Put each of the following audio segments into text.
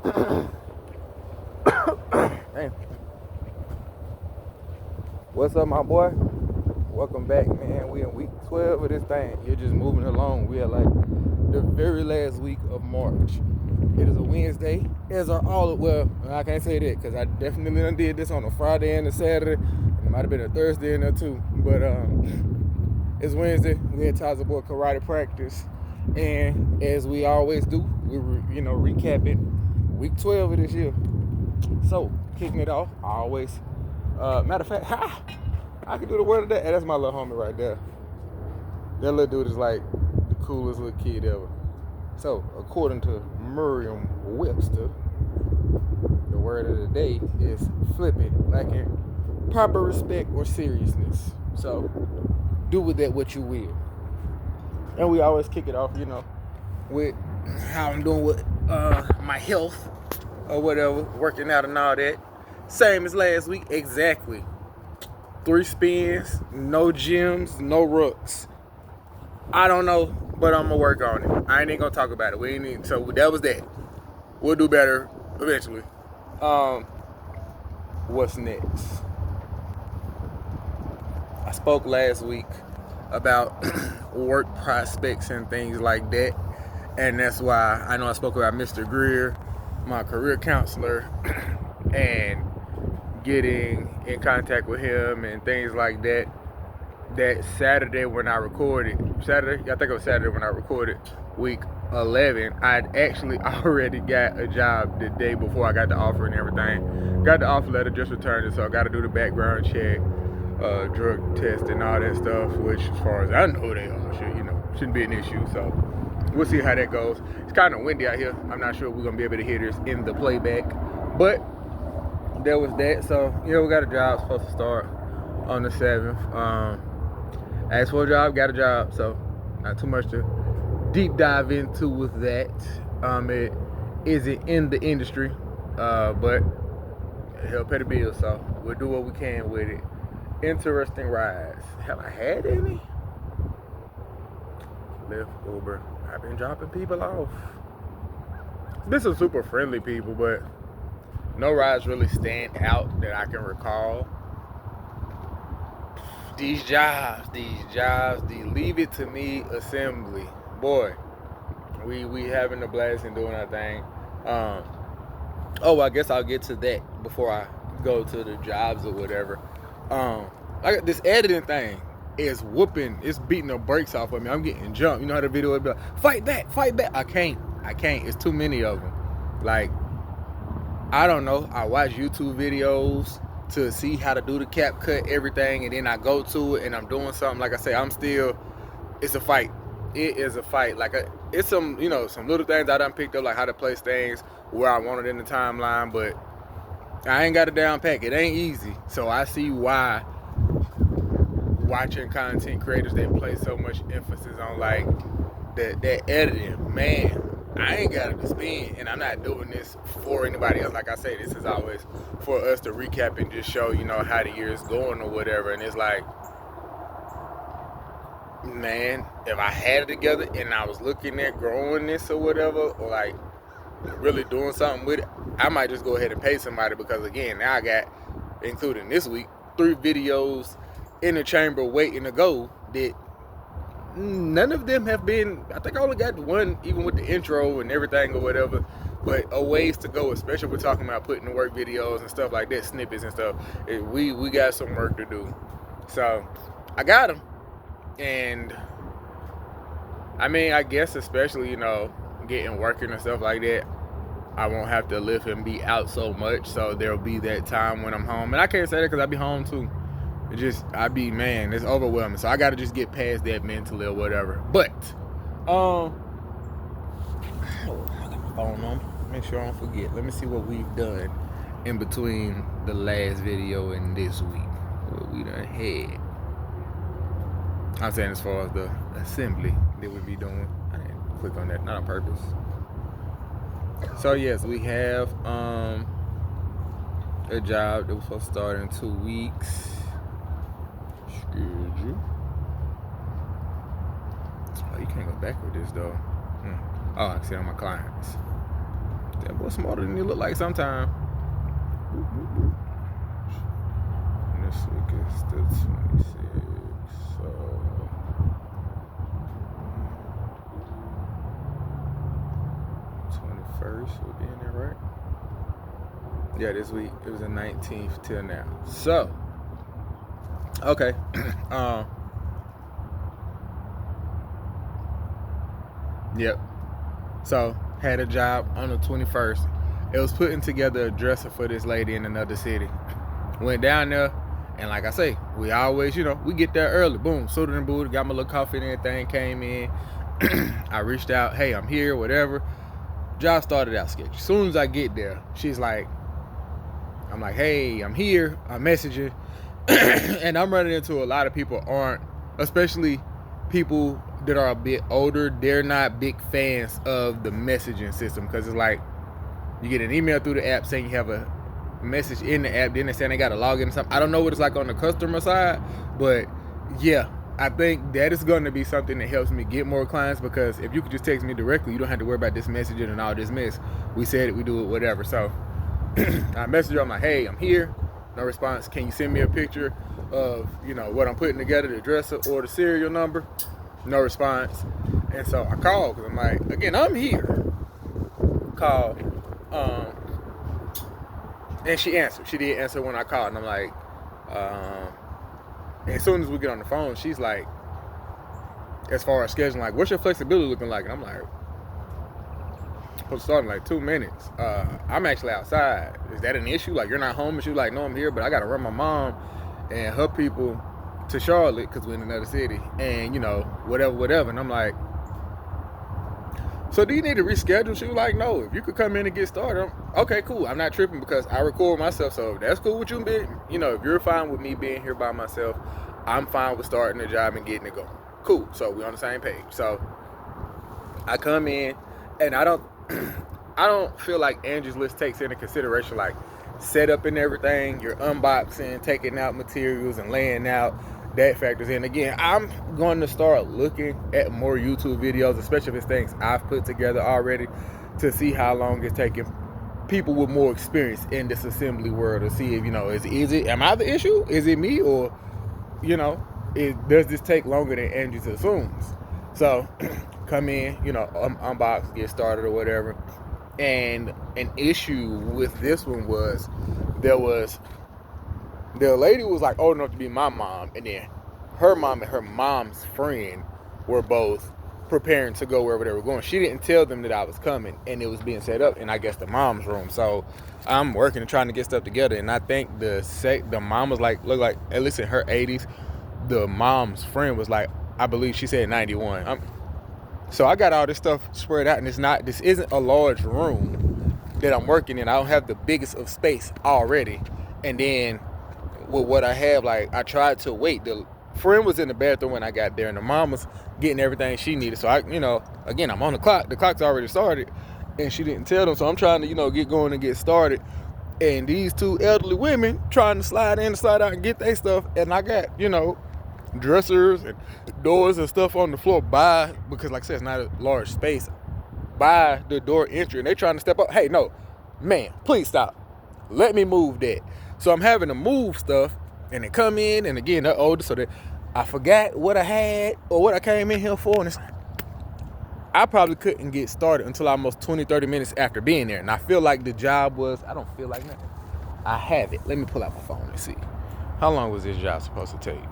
Hey, what's up, my boy? Welcome back, man. We in week 12 of this thing. You're just moving along. We are like the very last week of March. It is a Wednesday. As are all well, I can't say that because I definitely done did this on a Friday and a Saturday, and it might have been a Thursday in there too. But it's Wednesday. We had Tyler Boy karate practice, and as we always do, we were recapping week 12 of this year. So kicking it off, I always. Matter of fact, I can do the word of that. Hey, that's my little homie right there. That little dude is like the coolest little kid ever. So, according to Merriam-Webster, the word of the day is flippant, lacking proper respect or seriousness. So, do with that what you will. And we always kick it off, with how I'm doing with my health or whatever, working out and all that. Same as last week, exactly. 3 spins, no gyms, no rucks. I don't know, but I'm gonna work on it. I ain't even gonna talk about it. So that was that. We'll do better eventually. What's next? I spoke last week about work prospects and things like that, and that's why I know I spoke about Mr. Greer, my career counselor, and getting in contact with him and things like that. That Saturday when I recorded, week 11, I'd actually already got a job the day before I got the offer and everything. Got the offer letter, just returned it, so I got to do the background check, drug test and all that stuff, which as far as I know they all shouldn't be an issue. So we'll see how that goes. It's kind of windy out here. I'm not sure if we're going to be able to hear this in the playback, but there was that. So, we got a job supposed to start on the 7th. Asked for a job, got a job. So, not too much to deep dive into with that. It isn't in the industry, but it helped pay the bills. So, we'll do what we can with it. Interesting rides. Have I had any? Lyft, Uber. I've been dropping people off. It's been some super friendly people, but no rides really stand out that I can recall. These jobs, the leave it to me assembly. Boy, we having a blast and doing our thing. I guess I'll get to that before I go to the jobs or whatever. I got this editing thing is whooping, it's beating the brakes off of me. I'm getting jumped. You know how the video would be like, fight back. I can't. It's too many of them. Like, I don't know. I watch YouTube videos to see how to do the cap cut, everything, and then I go to it and I'm doing something. Like I say, it's a fight. It is a fight. Like, it's some little things I done picked up, like how to place things where I want it in the timeline, but I ain't got a down pack. It ain't easy. So I see why watching content creators that place so much emphasis on like that editing. Man, I ain't got to spin, and I'm not doing this for anybody else. Like I say, this is always for us to recap and just show, how the year is going or whatever. And it's like, man, if I had it together and I was looking at growing this or whatever, or like really doing something with it, I might just go ahead and pay somebody, because again, now I got, including this week, 3 videos in the chamber waiting to go that none of them have been, I think I only got one, even with the intro and everything or whatever, but a ways to go, especially if we're talking about putting to work videos and stuff like that, snippets and stuff. We got some work to do. So I got them. And I mean, I guess especially, getting working and stuff like that, I won't have to lift and be out so much. So there'll be that time when I'm home. And I can't say that because I be home too. It's overwhelming. So I got to just get past that mentally or whatever. But, I got my phone on. Make sure I don't forget. Let me see what we've done in between the last video and this week. What we done had. I'm saying as far as the assembly that we be doing. I didn't click on that, not on purpose. So yes, we have a job that was supposed to start in 2 weeks. Schedule. Oh, you can't go back with this though. Oh, I see on my clients. That boy people smarter than you look like sometimes. This week is the 26th, so 21st will be in there, right? Yeah, this week it was the 19th till now. So, okay. Yep. So, had a job on the 21st. It was putting together a dresser for this lady in another city. Went down there, and like I say, we always, we get there early. Boom, suited and booted, got my little coffee and everything, came in. I reached out, hey, I'm here, whatever. Job started out sketchy. As soon as I get there, I'm like, hey, I'm here, I'm messaging. And I'm running into a lot of people especially people that are a bit older, they're not big fans of the messaging system, because it's like you get an email through the app saying you have a message in the app, then they're saying they got to log in or something. I don't know what it's like on the customer side, but yeah, I think that is going to be something that helps me get more clients, because if you could just text me directly, you don't have to worry about this messaging and all this mess. We said it, we do it, whatever. So I messaged her, I'm like, hey, I'm here. No response. Can you send me a picture of, what I'm putting together, the dresser or the serial number? No response. And so I called, because I'm like, again, I'm here. Call. And she answered. She did answer when I called. And I'm like, as soon as we get on the phone, she's like, as far as scheduling, like, what's your flexibility looking like? And I'm like, supposed to start in like 2 minutes. I'm actually outside. Is that an issue? Like, you're not home? And she was like, no, I'm here, but I got to run my mom and her people to Charlotte, because we're in another city, and whatever. And I'm like, so do you need to reschedule? She was like, no, if you could come in and get started. Okay, cool. I'm not tripping, because I record myself, so if that's cool with you, if you're fine with me being here by myself, I'm fine with starting the job and getting it going. Cool. So we're on the same page. So I come in, and I don't feel like Angie's List takes into consideration like setup and everything. You're unboxing, taking out materials and laying out. That factors in. Again, I'm going to start looking at more YouTube videos, especially if it's things I've put together already, to see how long it's taking people with more experience in this assembly world, to see if, am I the issue? Is it me? Or, does this take longer than Angie assumes? So, come in, unbox, get started or whatever. And an issue with this one was, the lady was like old enough to be my mom, and then her mom and her mom's friend were both preparing to go wherever they were going. She didn't tell them that I was coming, and it was being set up in, I guess, the mom's room. So I'm working and trying to get stuff together, and I think the mom was like, look like, at least in her 80s, the mom's friend was like, I believe she said 91. So I got all this stuff spread out, and this isn't a large room that I'm working in. I don't have the biggest of space already, and then with what I have, like, I tried to wait. The friend was in the bathroom when I got there, and the mom was getting everything she needed. So again, I'm on the clock. The clock's already started, and she didn't tell them. So I'm trying to, get going and get started. And these two elderly women trying to slide in and slide out and get their stuff. And I got, dressers and doors and stuff on the floor because like I said, it's not a large space, by the door entry. And they trying to step up. Hey, no, man, please stop. Let me move that. So I'm having to move stuff, and they come in, and again, they're older, so that I forgot what I had or what I came in here for, and it's like, I probably couldn't get started until almost 20-30 minutes after being there. And I feel like the job was, I don't feel like that. I have it. Let me pull out my phone and see. How long was this job supposed to take?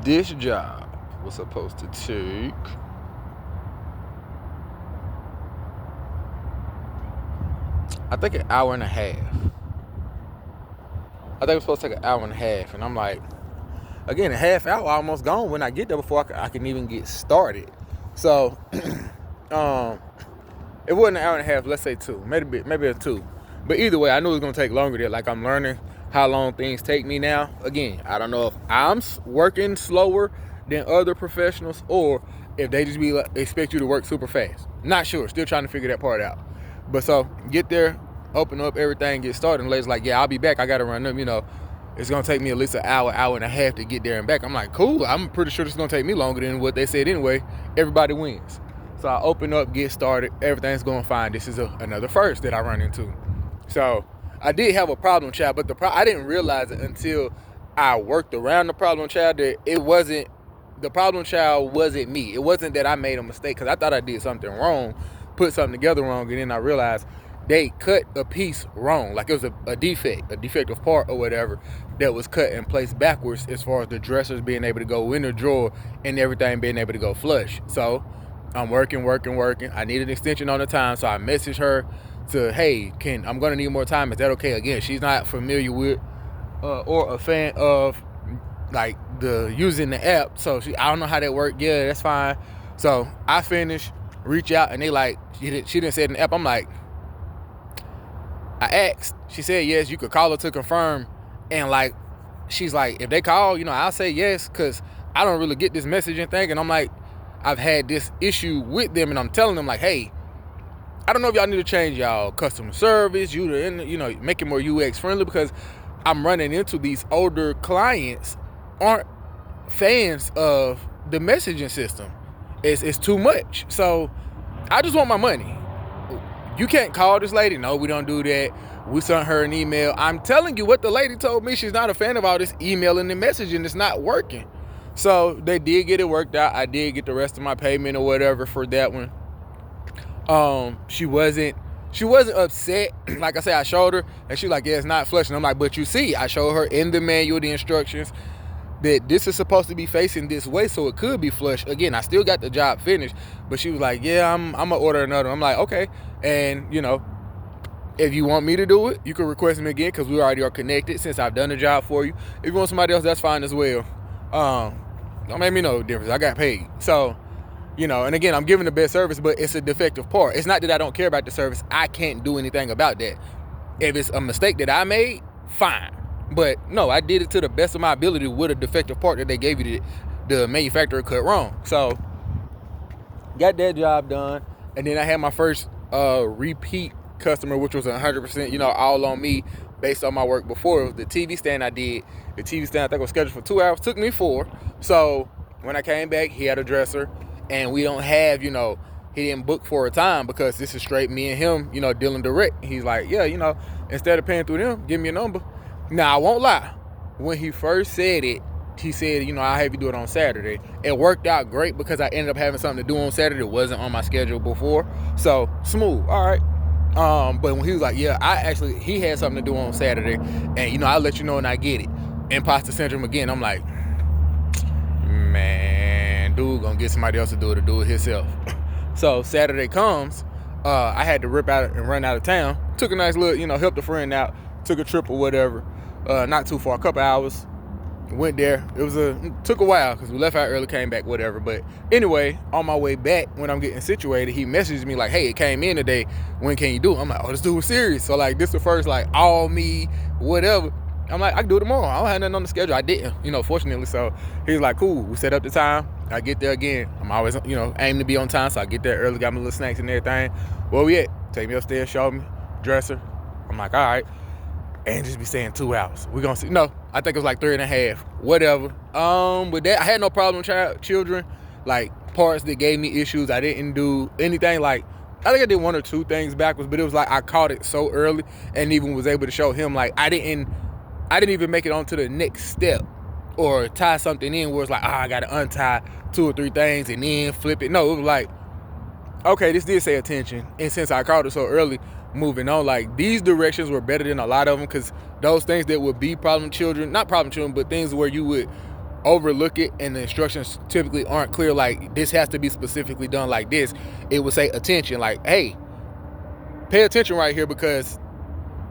This job was supposed to take, I think, an hour and a half. I think it was supposed to take an hour and a half, and I'm like, again, a half hour almost gone when I get there before I can even get started. So, it wasn't an hour and a half, let's say 2, maybe a 2. But either way, I knew it was going to take longer there. Like, I'm learning how long things take me now. Again, I don't know if I'm working slower than other professionals, or if they just expect you to work super fast. Not sure, still trying to figure that part out. But so, get there, open up everything, get started, and lady's like, yeah, I'll be back. I got to run them, it's going to take me at least an hour and a half to get there and back. I'm like, cool. I'm pretty sure this is going to take me longer than what they said anyway. Everybody wins. So I open up, get started, everything's going fine. This is another first that I run into. So I did have a problem child, but I didn't realize it until I worked around the problem child that the problem child wasn't me. It wasn't that I made a mistake, because I thought I did something wrong, put something together wrong, and then I realized they cut a piece wrong. Like it was a defective part or whatever that was cut and placed backwards as far as the dressers being able to go in the drawer and everything being able to go flush. So I'm working. I need an extension on the time, so I messaged her to, hey, I'm going to need more time. Is that okay? Again, she's not familiar with or a fan of like using the app, so I don't know how that worked. Yeah, that's fine. So I finish, reach out, and they like, she didn't say it in the app. I'm like, I asked. She said yes, you could call her to confirm. And like, she's like, if they call, I'll say yes, because I don't really get this messaging thing. And I'm like, I've had this issue with them, and I'm telling them like, hey, I don't know if y'all need to change y'all customer service, make it more UX friendly, because I'm running into these older clients aren't fans of the messaging system. It's too much. So I just want my money. You can't call this lady. No, we don't do that. We sent her an email. I'm telling you what the lady told me. She's not a fan of all this emailing and messaging. It's not working. So they did get it worked out. I did get the rest of my payment or whatever for that one. She wasn't upset. Like I said, I showed her, and she's like, yeah, it's not flushing. I'm like, but you see, I showed her in the manual, the instructions, that this is supposed to be facing this way, so it could be flush. Again, I still got the job finished, but she was like, yeah, I'm gonna order another. I'm like, okay. And if you want me to do it, you can request me again, because we already are connected since I've done the job for you. If you want somebody else, that's fine as well. Don't make me no difference. I got paid. So, and again, I'm giving the best service, but it's a defective part. It's not that I don't care about the service. I can't do anything about that. If it's a mistake that I made, fine. But no, I did it to the best of my ability with a defective part that they gave you the manufacturer cut wrong. So, got that job done. And then I had my first repeat customer, which was 100%, all on me based on my work before. It was the TV stand I did. The TV stand, I think, was scheduled for 2 hours. Took me 4. So when I came back, he had a dresser. And we don't have, he didn't book for a time, because this is straight me and him, dealing direct. He's like, yeah, instead of paying through them, give me a number. Now, I won't lie. When he first said it, he said, I'll have you do it on Saturday. It worked out great, because I ended up having something to do on Saturday that wasn't on my schedule before. So, smooth. All right. But when he was like, yeah, he had something to do on Saturday, and, I'll let you know when I get it. Imposter syndrome again. I'm like, man, dude gonna get somebody else to do it himself. So Saturday comes, I had to rip out and run out of town. Took a nice little, helped a friend out, took a trip or whatever, not too far, a couple hours. Went there. It took a while, because we left out early, came back, whatever. But anyway, on my way back, when I'm getting situated, he messaged me like, hey, it came in today. When can you do it? I'm like, oh, this dude was serious. So like, this the first like all me, whatever. I'm like, I can do it tomorrow. I don't have nothing on the schedule. I didn't, fortunately. So he was like, cool. We set up the time. I get there again. I'm always, aim to be on time. So I get there early, got my little snacks and everything. Where we at? Take me upstairs, show me, dresser. I'm like, all right. And just be saying 2 hours. We're going to see. No, I think it was like 3.5. Whatever. With that, I had no problem with children. Like, parts that gave me issues. I didn't do anything like, I think I did 1 or 2 things backwards, but it was like I caught it so early, and even was able to show him, like, I didn't even make it on to the next step or tie something in where it's like, I got to untie 2 or 3 things and then flip it. No, it was like, okay, this did say attention. And since I caught it so early, moving on, like, these directions were better than a lot of them, because those things that would be not problem children, but things where you would overlook it and the instructions typically aren't clear, like, this has to be specifically done like this. It would say attention, like, hey, pay attention right here, because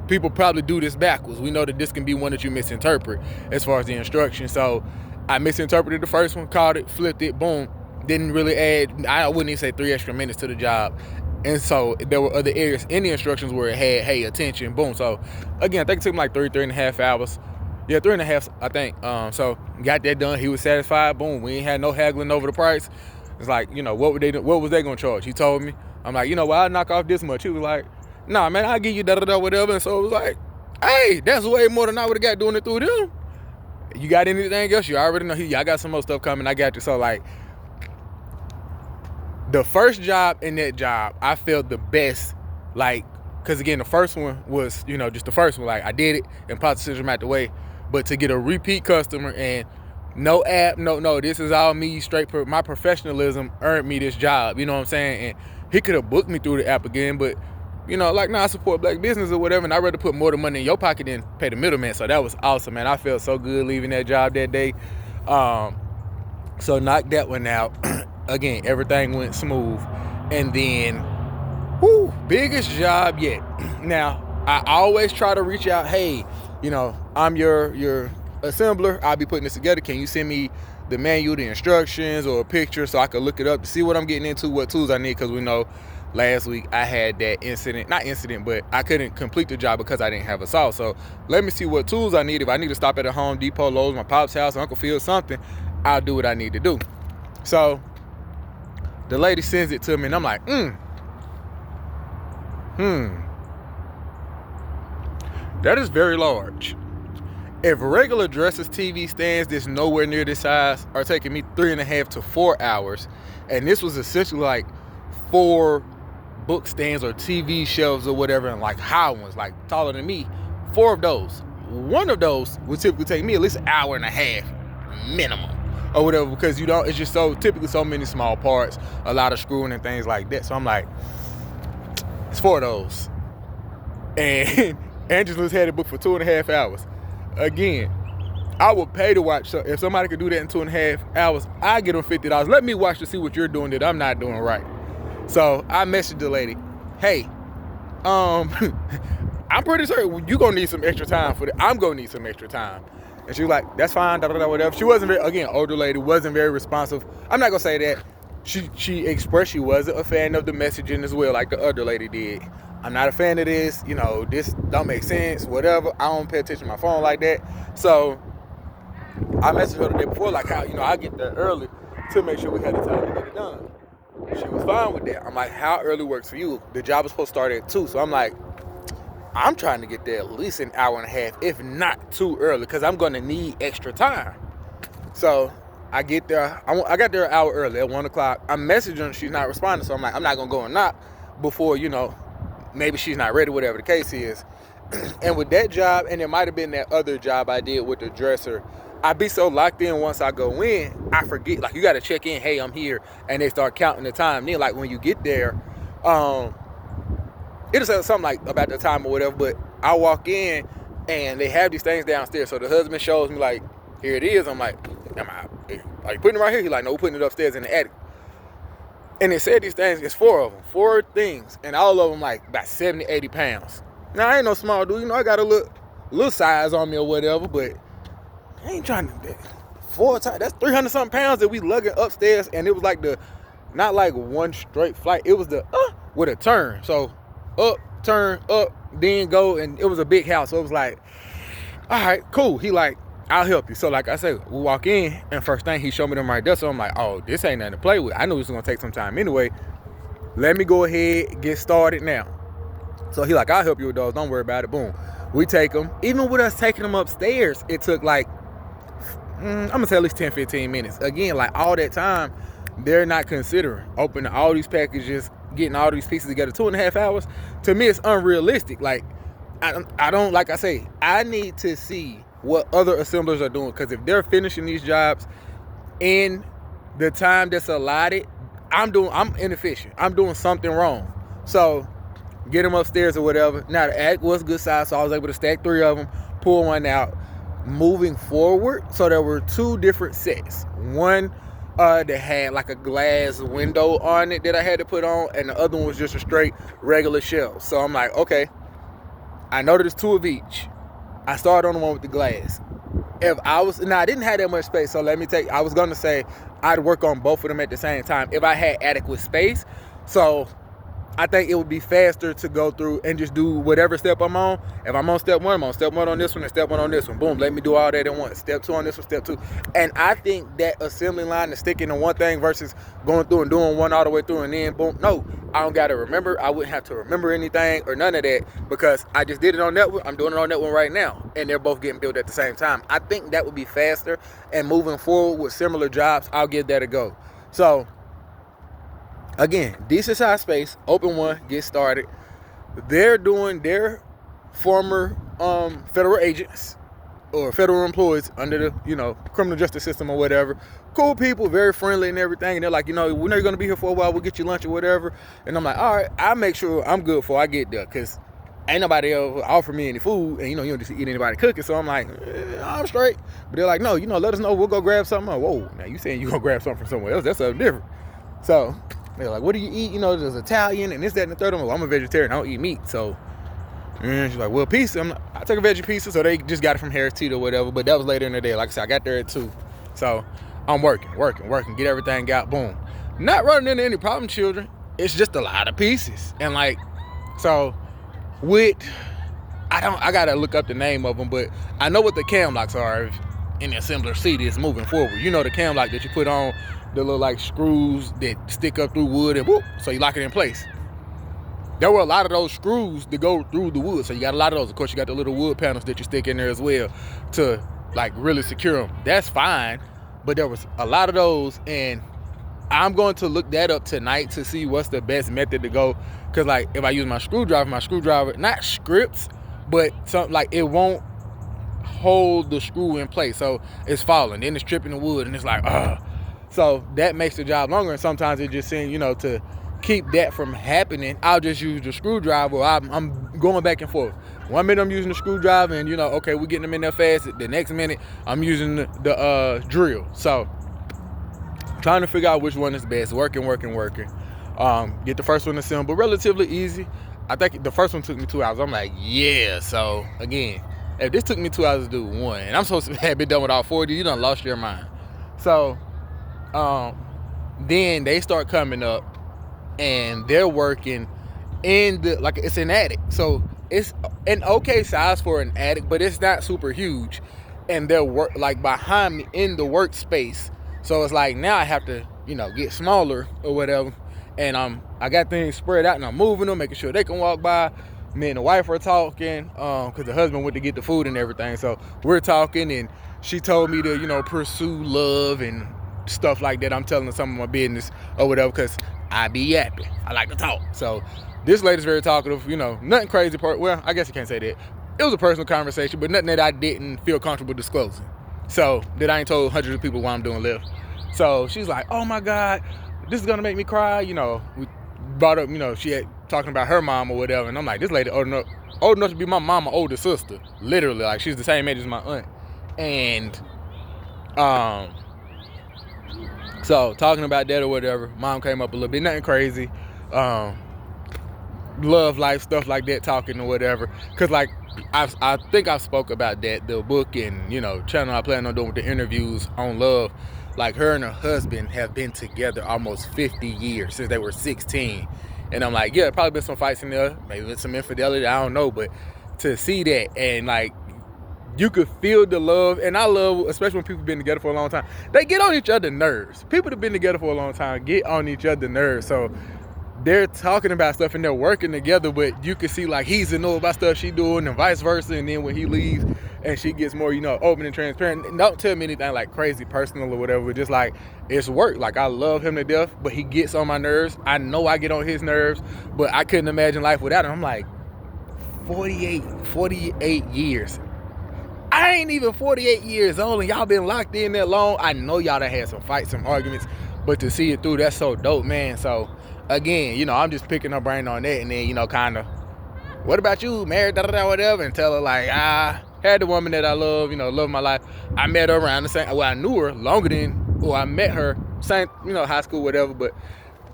people probably do this backwards. We know that this can be one that you misinterpret as far as the instructions. So I misinterpreted the first one, caught it, flipped it, boom. Didn't really add, I wouldn't even say 3 extra minutes to the job. And so there were other areas in the instructions where it had, hey, attention, boom. So again, I think it took him like 3.5 hours. Yeah, 3.5, I think. So got that done. He was satisfied. Boom. We ain't had no haggling over the price. It's like, what was they gonna charge? He told me. I'm like, well, I'll knock off this much. He was like, nah, man, I'll give you da-da-da, whatever. And so it was like, hey, that's way more than I would have got doing it through them. You got anything else? You already know. I got some more stuff coming. I got you. So like, The first job in that job, I felt the best, like, because again, the first one was, just the first one. Like, I did it and popped the syndrome out the way. But to get a repeat customer and no app, no, this is all me, straight, my professionalism earned me this job. You know what I'm saying? And he could have booked me through the app again, but, I support black business or whatever, and I'd rather put more of the money in your pocket than pay the middleman. So that was awesome, man. I felt so good leaving that job that day. So knocked that one out. Again, everything went smooth. And then, biggest job yet. Now, I always try to reach out, hey, I'm your assembler. I'll be putting this together. Can you send me the manual, the instructions, or a picture so I can look it up to see what I'm getting into, what tools I need? Because we know last week I had that not incident, but I couldn't complete the job because I didn't have a saw. So let me see what tools I need. If I need to stop at a Home Depot, Lowe's, my pop's house, Uncle Phil, something, I'll do what I need to do. So the lady sends it to me, and I'm like, that is very large. If regular dressers TV stands that's nowhere near this size are taking me 3.5 to 4 hours, and this was essentially like 4 book stands or TV shelves or whatever, and like high ones, like taller than me, 4 of those. One of those would typically take me at least 1.5 hours minimum or whatever, because it's just typically so many small parts, a lot of screwing and things like that. So I'm like, it's 4 of those. And Angela's had it booked for 2.5 hours. Again, I would pay to watch. So if somebody could do that in 2.5 hours, I get them $50. Let me watch to see what you're doing that I'm not doing right. So I messaged the lady, hey, I'm pretty certain you're going to need some extra time for that. I'm going to need some extra time. And she was like, that's fine, whatever. She wasn't older lady, wasn't very responsive. I'm not going to say that. She expressed she wasn't a fan of the messaging as well, like the other lady did. I'm not a fan of this, this don't make sense, whatever. I don't pay attention to my phone like that. So I messaged her the day before, like how, I get there early to make sure we had the time to get it done. She was fine with that. I'm like, how early works for you? The job is supposed to start at 2. So I'm like, I'm trying to get there at least 1.5 hours, if not too early, because I'm going to need extra time. So I get there. I got there an hour early at 1 o'clock. I'm messaging her. She's not responding. So I'm like, I'm not going to go and knock before, maybe she's not ready, whatever the case is. And with that job, and it might have been that other job I did with the dresser, I be so locked in once I go in, I forget. Like, you got to check in, hey, I'm here. And they start counting the time. Then, like, when you get there, it'll say something like about the time or whatever, but I walk in, and they have these things downstairs. So the husband shows me, like, here it is. I'm like, are you putting it right here? He's like, no, we're putting it upstairs in the attic. And it said these things, it's 4 of them, 4 things, and all of them like about 70, 80 pounds. Now, I ain't no small dude, I got a little size on me or whatever, but I ain't trying to, 4 times, that's 300 something pounds that we lugging upstairs, and it was like not like one straight flight, it was with a turn. So up, turn, up, then go, and it was a big house, so it was like, all right, cool. He like, I'll help you. So like I said, we walk in, and first thing he showed me them right there. So I'm like, oh, this ain't nothing to play with. I knew this was gonna take some time anyway. Let me go ahead, get started now. So he like, I'll help you with those. Don't worry about it. Boom. We take them. Even with us taking them upstairs, it took like, I'm gonna say at least 10, 15 minutes. Again, like all that time, they're not considering opening all these packages, getting all these pieces together. 2.5 hours, to me, it's unrealistic. Like, I don't, like I say, I need to see what other assemblers are doing, because if they're finishing these jobs in the time that's allotted, I'm inefficient. I'm doing something wrong. So get them upstairs or whatever. Now the attic was good size, so I was able to stack 3 of them, pull one out. Moving forward, so there were 2 different sets. One that had like a glass window on it that I had to put on, and the other one was just a straight regular shelf. So I'm like, okay, I know there's 2 of each. I started on the one with the glass. I didn't have that much space, so I was gonna say I'd work on both of them at the same time if I had adequate space. So I think it would be faster to go through and just do whatever step I'm on. If I'm on step 1, I'm on step 1 on this one and step 1 on this one. Boom, let me do all that at once. Step 2 on this one, step 2. And I think that assembly line is sticking to one thing versus going through and doing one all the way through and then boom. No, I don't got to remember. I wouldn't have to remember anything or none of that, because I just did it on that one. I'm doing it on that one right now. And they're both getting built at the same time. I think that would be faster. And moving forward with similar jobs, I'll give that a go. So Again, decent size space, open one, get started. They're doing their former federal agents or federal employees under the, criminal justice system or whatever. Cool people, very friendly and everything. And they're like, we know you're going to be here for a while. We'll get you lunch or whatever. And I'm like, all right, I'll make sure I'm good before I get there, because ain't nobody ever offer me any food. And, you don't just eat anybody cooking. So I'm like, I'm straight. But they're like, no, let us know. We'll go grab something. Whoa, now you saying you're going to grab something from somewhere else. That's something different. So they're like, what do you eat? There's Italian and this, that, and the third. I'm like, I'm a vegetarian. I don't eat meat. So she's like, well, pizza. I took a veggie pizza. So they just got it from Harris Teeter or whatever. But that was later in the day. Like I said, I got there at 2. So I'm working, get everything out, boom. Not running into any problem, children. It's just a lot of pieces. And so I gotta look up the name of them, but I know what the cam locks are in the assembler seat is moving forward. The cam lock that you put on the little screws that stick up through wood and whoop, so you lock it in place. There were a lot of those screws that go through the wood, so you got a lot of those. Of course, you got the little wood panels that you stick in there as well to really secure them. That's fine, but there was a lot of those, and I'm going to look that up tonight to see what's the best method to go. Because if I use my screwdriver, not scripts, but something it won't hold the screw in place, so it's falling, then it's tripping the wood, and it's so that makes the job longer. And sometimes it just seems, to keep that from happening, I'll just use the screwdriver. I'm going back and forth. 1 minute I'm using the screwdriver, and okay, we're getting them in there fast. The next minute I'm using the drill. So trying to figure out which one is best. Working. Get the first one assembled, relatively easy. I think the first one took me 2 hours. I'm like, yeah. So again, if this took me 2 hours to do one, and I'm supposed to have been done with all 40, you done lost your mind. So then they start coming up, and they're working in it's an attic. So it's an okay size for an attic, but it's not super huge. And they're behind me in the workspace. So it's now I have to, get smaller or whatever. And I got things spread out, and I'm moving them, making sure they can walk by. Me and the wife are talking, because the husband went to get the food and everything. So we're talking, and she told me to, pursue love and stuff like that. I'm telling her some of my business or whatever, because I be yapping. I like to talk. So this lady's very talkative, nothing crazy. Well, I guess you can't say that. It was a personal conversation, but nothing that I didn't feel comfortable disclosing. So that I ain't told hundreds of people why I'm doing lift. So she's like, oh my God, this is gonna make me cry. We brought up, she had talking about her mom or whatever. And I'm like, this lady old enough to be my mama's older sister. Literally, she's the same age as my aunt. And so talking about that or whatever, mom came up a little bit, nothing crazy. Love life, stuff like that, talking or whatever. Cause I think I spoke about that, the book and, channel I plan on doing with the interviews on love. Her and her husband have been together almost 50 years, since they were 16. And I'm like, yeah, probably been some fights in there, maybe some infidelity, I don't know. But to see that, and you could feel the love. And I love, especially when people been together for a long time, they get on each other's nerves. People that have been together for a long time get on each other's nerves. So they're talking about stuff and they're working together, but you can see he's in know about stuff she doing and vice versa. And then when he leaves and she gets more, open and transparent, don't tell me anything crazy personal or whatever, just it's work. I love him to death, but he gets on my nerves. I know I get on his nerves, but I couldn't imagine life without him. I'm like, 48 years. I ain't even 48 years old, and y'all been locked in that long. I know y'all done had some fights, some arguments, but to see it through, that's so dope, man. So again, I'm just picking her brain on that, and then, kind of, what about you, married, whatever, and tell her, had the woman that I love, love my life. I met her around the same, I knew her longer than, I met her, same, high school, whatever, but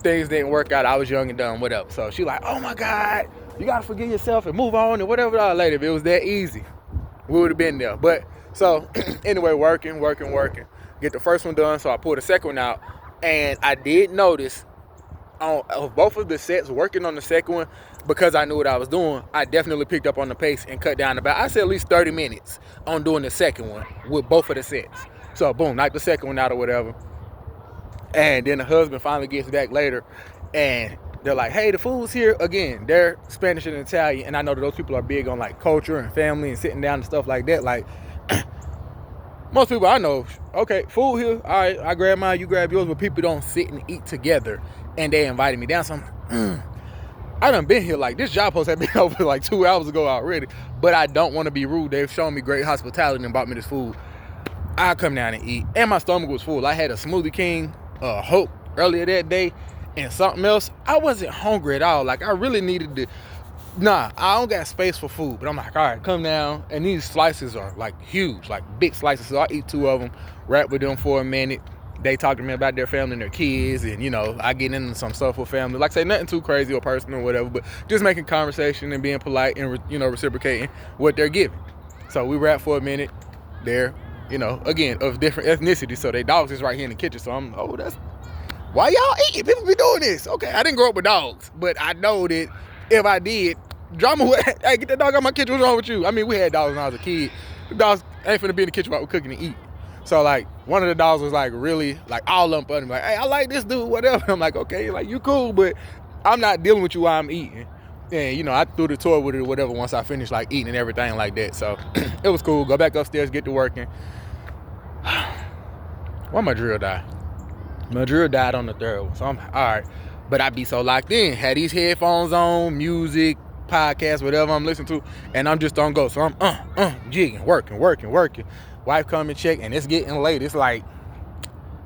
things didn't work out. I was young and dumb, whatever. So she oh my God, you got to forgive yourself and move on and whatever. Later, if it was that easy, we would have been there. But so anyway, working. Get the first one done. So I pulled the second one out, and I did notice on both of the sets, working on the second one, because I knew what I was doing, I definitely picked up on the pace and cut down I said at least 30 minutes on doing the second one with both of the sets. So boom, knock the second one out or whatever. And then the husband finally gets back later, and they're like, hey, the food's here. Again, they're Spanish and Italian, and I know that those people are big on culture and family and sitting down and stuff like that. Most people I know, okay, food here, all right, I grab mine, you grab yours, but people don't sit and eat together and they invited me down. So I'm like, I done been here. Like, this job post had been over like 2 hours ago already, but I don't want to be rude. They've shown me great hospitality and bought me this food. I come down and eat, and my stomach was full. I had a Smoothie King, Hope earlier that day, and something else. I wasn't hungry at all. Like, I really needed to. Nah, I don't got space for food, but I'm like, all right, come down. And these slices are like huge, like big slices. So I eat 2 of them, rap with them for a minute. They talk to me about their family and their kids, and I get into some stuff with family. Like I say, nothing too crazy or personal or whatever, but just making conversation and being polite and reciprocating what they're giving. So we rap for a minute. They're again, of different ethnicity. So they dogs is right here in the kitchen. So I'm, that's why y'all eating. People be doing this. Okay, I didn't grow up with dogs, but I know that if I did, drama would, hey, get that dog out of my kitchen. What's wrong with you? I mean, we had dogs when I was a kid. The dogs ain't finna be in the kitchen while we're cooking and eat. So like, one of the dogs was like really like all up on me, like, hey, I like this dude, whatever. I'm like, okay, like you cool, but I'm not dealing with you while I'm eating. And I threw the toy with it or whatever once I finished like eating and everything like that. So it was cool. Go back upstairs, get to working. Why my drill die? My drill died on the third one. So I'm all right. But I be so locked in. Had these headphones on, music, podcast, whatever I'm listening to, and I'm just on go. So I'm jigging, working. Wife come and check, and it's getting late. It's like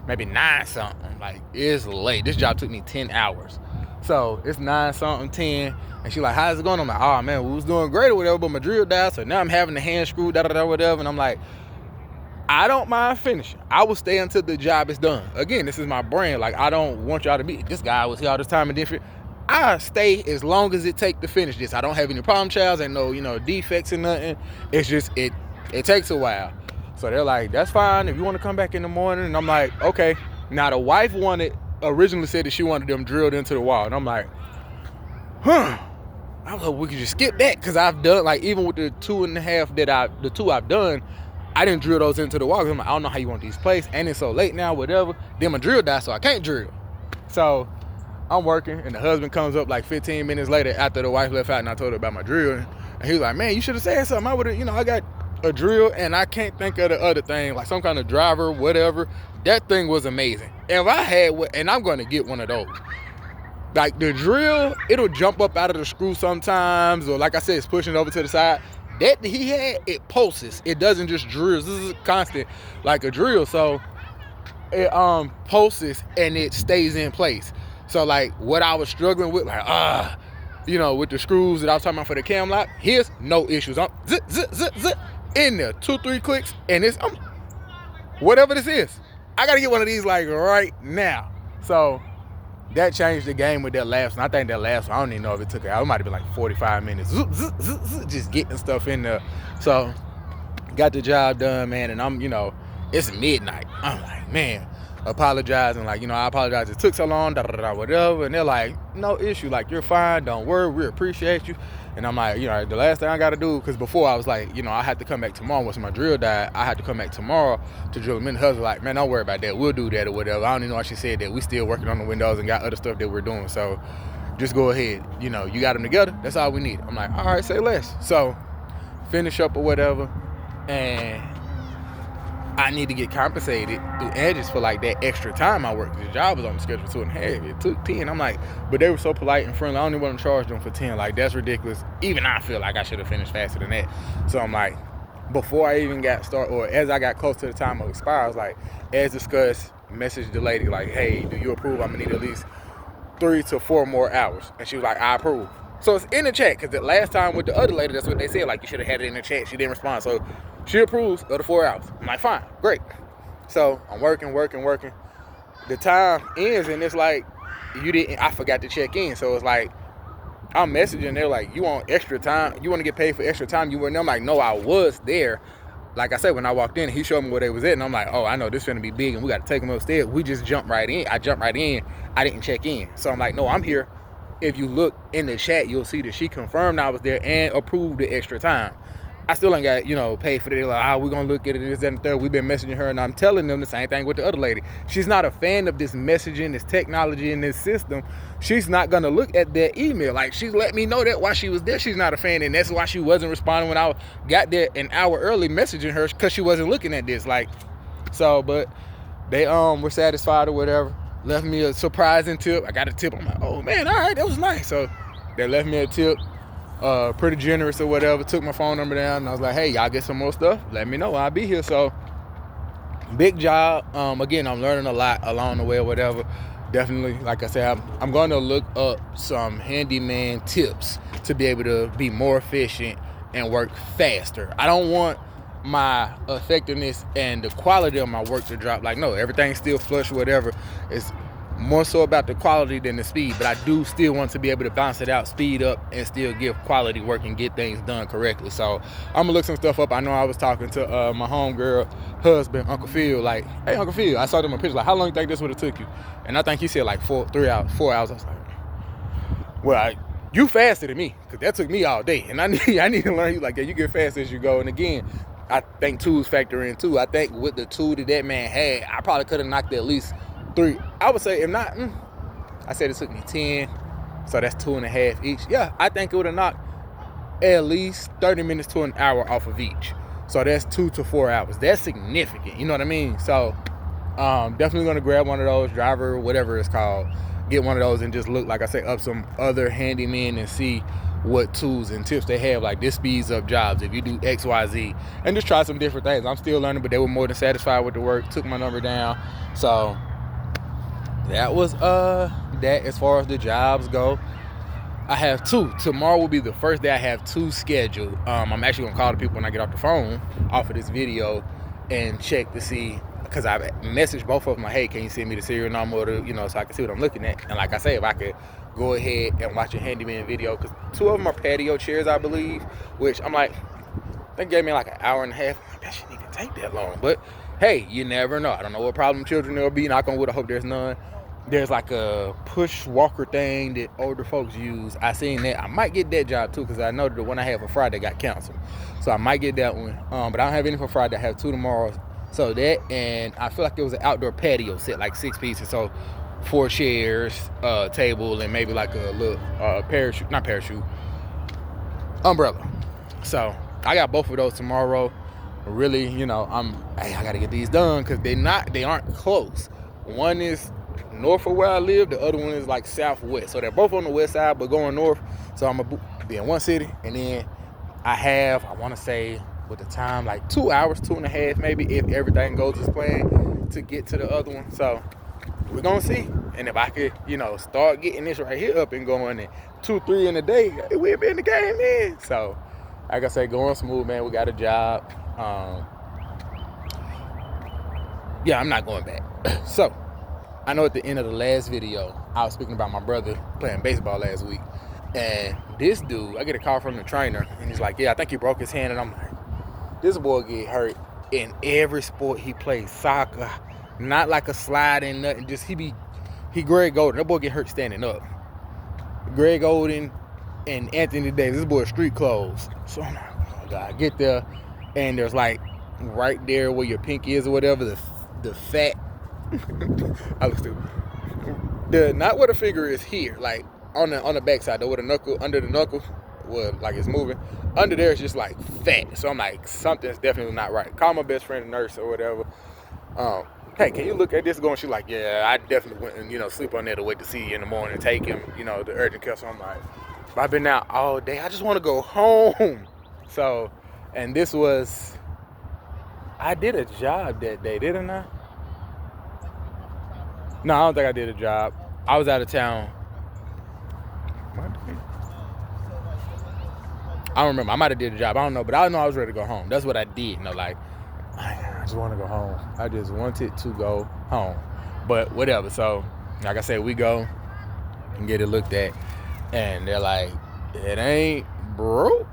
maybe 9 something. Like, it's late. This job took me 10 hours. So it's 9 something, 10. And she like, how's it going? I'm like, oh man, we was doing great or whatever, but my drill died. So now I'm having the hand screw, whatever. And I'm like, I don't mind finishing. I will stay until the job is done. Again, this is my brand. Like, I don't want y'all to be, this guy was here all this time and different. I stay as long as it take to finish this. I don't have any problem childs, ain't no, defects or nothing. It's just, it takes a while. So they're like, that's fine if you want to come back in the morning. And I'm like, okay. Now the wife originally said that she wanted them drilled into the wall. And I'm like, I was like, we could just skip that. Cause I've done, like, even with the 2.5 the 2 I've done, I didn't drill those into the wall. I'm like, I don't know how you want these placed. And it's so late now, whatever. Then my drill died, so I can't drill. So I'm working, and the husband comes up like 15 minutes later after the wife left out, and I told her about my drill. And he was like, man, you should have said something. I would have, I got a drill, and I can't think of the other thing, like some kind of driver, whatever. That thing was amazing. If I had, and I'm going to get one of those. Like the drill, it'll jump up out of the screw sometimes, or like I said, it's pushing it over to the side. That he had, it pulses. It doesn't just drill. This is constant, like a drill. So it pulses and it stays in place. So like what I was struggling with, like with the screws that I was talking about for the cam lock, here's no issues. I'm zip in there, 2-3 clicks, and it's whatever this is. I gotta get one of these like right now. So that changed the game with that last one. I think that last one, I don't even know if it took it out. It might have been like 45 minutes. Just getting stuff in there. So, got the job done, man. And I'm, it's midnight. I'm like, man, apologizing. Like, I apologize. It took so long, whatever. And they're like, no issue. Like, you're fine. Don't worry. We appreciate you. And I'm like, the last thing I got to do, because before I was like, I had to come back tomorrow. Once my drill died, I had to come back tomorrow to drill them in. The husband like, man, don't worry about that. We'll do that or whatever. I don't even know why she said that. We still working on the windows and got other stuff that we're doing. So just go ahead. You got them together. That's all we need. I'm like, all right, say less. So finish up or whatever. And I need to get compensated through Angie's for like that extra time I worked. The job was on the schedule for 2.5. It took 10. I'm like, but they were so polite and friendly. I don't even want to charge them for 10. Like, that's ridiculous. Even I feel like I should have finished faster than that. So I'm like, before I even got started, or as I got close to the time of expire, I was like, as discussed, message the lady like, hey, do you approve? I'm gonna need at least 3 to 4 more hours. And she was like, I approve. So it's in the chat, because the last time with the other lady, that's what they said. Like, you should have had it in the chat. She didn't respond. So she approves of the 4 hours. I'm like, fine, great. So I'm working. The time ends, and it's like, I forgot to check in. So it's like, I'm messaging. They're like, you want extra time? You want to get paid for extra time? You weren't there? I'm like, no, I was there. Like I said, when I walked in, he showed me where they was at, and I'm like, oh, I know this is going to be big, and we got to take them upstairs. We just jumped right in. I jumped right in. I didn't check in. So I'm like, no, I'm here. If you look in the chat, you'll see that she confirmed I was there and approved the extra time. I still ain't got, paid for it. They're like, we're going to look at it, this, that, and the third. We've been messaging her, and I'm telling them the same thing with the other lady. She's not a fan of this messaging, this technology, and this system. She's not going to look at that email. Like, she let me know that while she was there, she's not a fan, and that's why she wasn't responding when I got there an hour early messaging her, because she wasn't looking at this. Like, so, but they were satisfied or whatever. left me a surprising tip. I got a tip. I'm like, oh man, all right, that was nice. So they left me a tip, pretty generous or whatever. Took my phone number down and I was like, hey, y'all get some more stuff? Let me know. I'll be here. So big job. Again, I'm learning a lot along the way or whatever. Definitely, like I said, I'm going to look up some handyman tips to be able to be more efficient and work faster. I don't want my effectiveness and the quality of my work to drop. Like, no, everything's still flush, whatever. It's more so about the quality than the speed, but I do still want to be able to bounce it out, speed up, and still give quality work and get things done correctly. So I'm gonna look some stuff up. I know I was talking to my homegirl husband, Uncle Phil, like, hey, Uncle Phil, I saw them a picture, like, how long you think this would have took you? And I think he said like 4 hours. I was like, well, you faster than me, because that took me all day, and I need to learn. You like, yeah, you get fast as you go. And again, I think tools factor in too. I think with the tool that man had, I probably could have knocked at least 3. I would say, if not, I said it took me 10, so that's 2.5 each. Yeah, I think it would have knocked at least 30 minutes to an hour off of each. So that's 2 to 4 hours. That's significant, you know what I mean? So definitely gonna grab one of those, driver, whatever it's called, get one of those and just look, like I say, up some other handymen and see what tools and tips they have. Like, this speeds up jobs if you do X, Y, Z, and just try some different things. I'm still learning, but they were more than satisfied with the work. Took my number down. So that was that as far as the jobs go. I have 2. Tomorrow will be the first day I have 2 scheduled. I'm actually gonna call the people when I get off the phone off of this video and check to see, because I messaged both of them like, hey, can you send me the serial number, so I can see what I'm looking at. And like I say, if I could go ahead and watch a handyman video, because 2 of them are patio chairs, I believe, which I'm like, they gave me like an hour and a half. I'm like, that shouldn't even take that long. But hey, you never know. I don't know what problem children there'll be. Knock on wood, I hope there's none. There's like a push walker thing that older folks use. I seen that. I might get that job too, because I know the one I had for Friday got canceled. So I might get that one. But I don't have any for Friday. I have 2 tomorrow. So that, and I feel like it was an outdoor patio set, like 6 pieces. So 4 chairs, table, and maybe like a little umbrella. So I got both of those tomorrow. Really, I gotta get these done, because they aren't close. One is north of where I live, the other one is like southwest. So they're both on the west side, but going north. So I'm gonna be in one city, and then I want to say, with the time, like 2 hours, 2.5 maybe, if everything goes as planned, to get to the other one. So we're gonna see. And if I could, start getting this right here up and going, and 2, 3 in a day, we'll be in the game, man. So like I say, going smooth, man. We got a job. Yeah, I'm not going back. So I know at the end of the last video, I was speaking about my brother playing baseball last week. And this dude, I get a call from the trainer, and he's like, yeah, I think he broke his hand. And I'm like, this boy get hurt in every sport he plays. Soccer, not like a sliding, nothing. Just he Greg Golden. That boy get hurt standing up. Greg Golden and Anthony Davis. This boy street clothes. So I'm like, oh God, I get there, and there's like right there where your pinky is or whatever, the fat. I look stupid. Not where the finger is here, like on the back side, though, where the knuckle, under the knuckle, where like it's moving. Under there, it's just like fat. So I'm like, something's definitely not right. Call my best friend, a nurse or whatever. Hey, can you look at this? Going, she's like, yeah, I definitely went and sleep on there to wait to see you in the morning, take him, the urgent care. So I'm like, I've been out all day. I just want to go home. So, and this was, I did a job that day, didn't I? No, I don't think I did a job. I was out of town. I don't remember. I might have did a job. I don't know, but I know I was ready to go home. That's what I did. Like, I just want to go home. I just wanted to go home. But whatever. So, like I said, we go and get it looked at, and they're like, it ain't broke.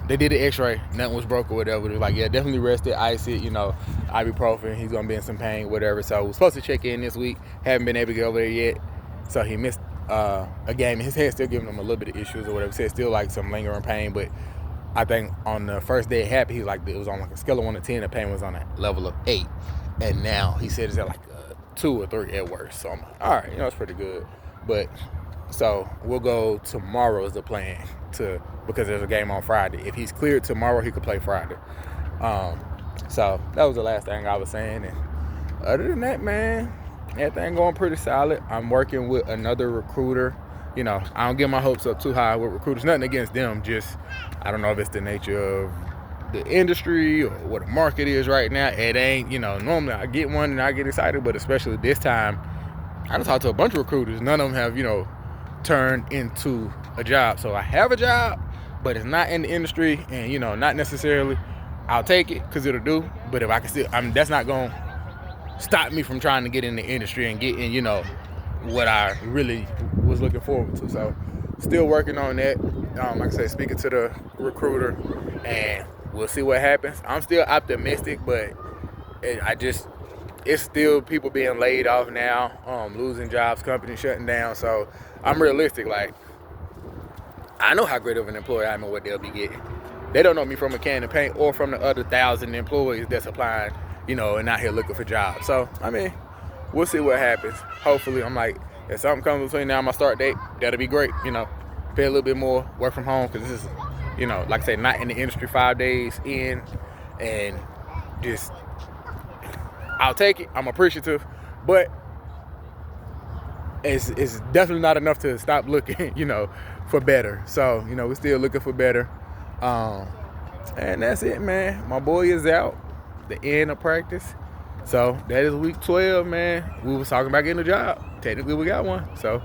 They did the x-ray, nothing was broke or whatever. They're like, yeah, definitely rest it, ice it, ibuprofen, he's gonna be in some pain, whatever. So we're supposed to check in this week, haven't been able to get over there yet. So he missed a game. His head's still giving him a little bit of issues or whatever. He said still like some lingering pain, but I think on the first day it happened, he was like, it was on like a scale of 1 to 10, the pain was on a level of 8. And now he said it's at like a 2 or 3 at worst. So I'm like, all right, it's pretty good. But so we'll go tomorrow is the plan, because there's a game on Friday. If he's cleared tomorrow, he could play Friday. So that was the last thing I was saying. And other than that, man, everything going pretty solid. I'm working with another recruiter. You know, I don't get my hopes up too high with recruiters. Nothing against them. Just, I don't know if it's the nature of the industry or what the market is right now. It ain't, you know, normally I get one and I get excited, but especially this time, I done talked to a bunch of recruiters. None of them have, you know, turned into a job. So I have a job, but it's not in the industry, and, you know, not necessarily. I'll take it because it'll do. But if I can still, that's not going to stop me from trying to get in the industry and getting, you know, what I really was looking forward to. So still working on that. Like I said, speaking to the recruiter, and we'll see what happens. I'm still optimistic, but it's still people being laid off now, losing jobs, companies shutting down. So I'm realistic. Like, I know how great of an employee I am and what they'll be getting. They don't know me from a can of paint or from the other 1,000 employees that's applying, you know, and out here looking for jobs. So, I mean, we'll see what happens. Hopefully, I'm like, if something comes between now and my start date, that'll be great. You know, pay a little bit more, work from home, because this is, you know, like I say, not in the industry 5 days in, and just, I'll take it. I'm appreciative, but it's definitely not enough to stop looking, you know, for better. So, you know, we're still looking for better. And that's it, man. My boy is out, the end of practice. So that is week 12, man. We was talking about getting a job. Technically, we got one. So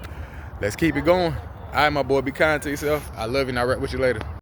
let's keep it going. All right, my boy, be kind to yourself. I love you, and I'll rap with you later.